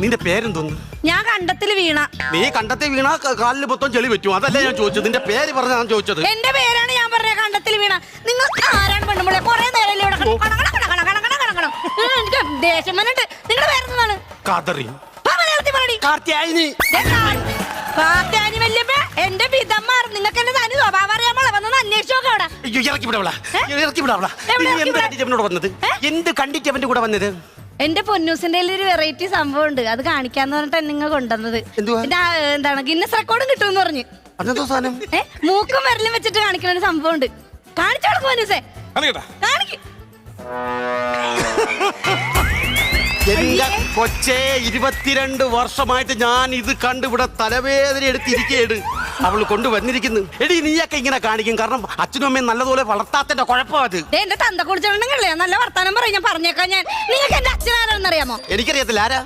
നിന്റെ പേരെന്തോന്ന്? ഞാൻ കണ്ടത്തിൽ വീണ. നീ കണ്ടത്തിൽ വീണ കാലിന് മൊത്തം ചെളി പറ്റും. അതല്ലേ ഞാൻ ചോദിച്ചത്. നിന്റെ പേര് പറഞ്ഞ ഞാൻ ചോദിച്ചത്. എന്റെ പേരാണ് ഞാൻ പറഞ്ഞ കണ്ടത്തിൽ വീണ. നിങ്ങൾ ആരാണ് പെണ്ണുമ്പളെ? കൊറേ നേരം എനിക്ക് ദേഷ്യം വന്നിട്ട്. നിങ്ങളുടെ പേരെന്താണ്? കാതറി. കാർത്യായനി വല്യപ്പ. എന്റെ പിതന്മാർ നിങ്ങൾക്ക് എന്റെ തനി സ്വഭാവം അറിയാമോ? വന്നൊന്ന് അന്വേഷിച്ചു നോക്കാം അവിടെ. വന്നത് എന്ത് കണ്ടിട്ട് അവന്റെ കൂടെ വന്നത്? എന്റെ പൊന്നൂസിന്റെ ഒരു വെറൈറ്റി സംഭവം ഉണ്ട്. അത് കാണിക്കാന്ന് പറഞ്ഞിട്ട് നിങ്ങൾ കൊണ്ടുവന്നത്. എന്താണ് ഗിന്നസ് റെക്കോർഡും കിട്ടുമെന്ന് പറഞ്ഞു. മൂക്കും വിരലും വെച്ചിട്ട് കാണിക്കുന്ന ഒരു സംഭവം ഉണ്ട്. കാണിച്ചു കൊടുക്കും പൊന്നൂസേ. എന്റെ കൊച്ചേ, 22 വർഷമായിട്ട് ഞാൻ ഇത് കണ്ട് ഇവിടെ തലവേദന എടുത്തിരിക്കുകയാണ്. അവള് കൊണ്ടുവന്നിരിക്കുന്നു. എടി, നീയൊക്കെ ഇങ്ങനെ കാണിക്കും. കാരണം അച്ഛനും അമ്മയും നല്ലതുപോലെ വളർത്താത്തന്റെ കുഴപ്പം അത്. എന്റെ തന്ത കുടിച്ചോണ്ടല്ലേ നല്ല വർത്താനം പറയും. ഞാൻ പറഞ്ഞേക്കാം. നിങ്ങൾക്ക് എന്റെ അച്ഛനാരാണെന്ന് അറിയാമോ? എനിക്കറിയത്തില്ല. ആരാ?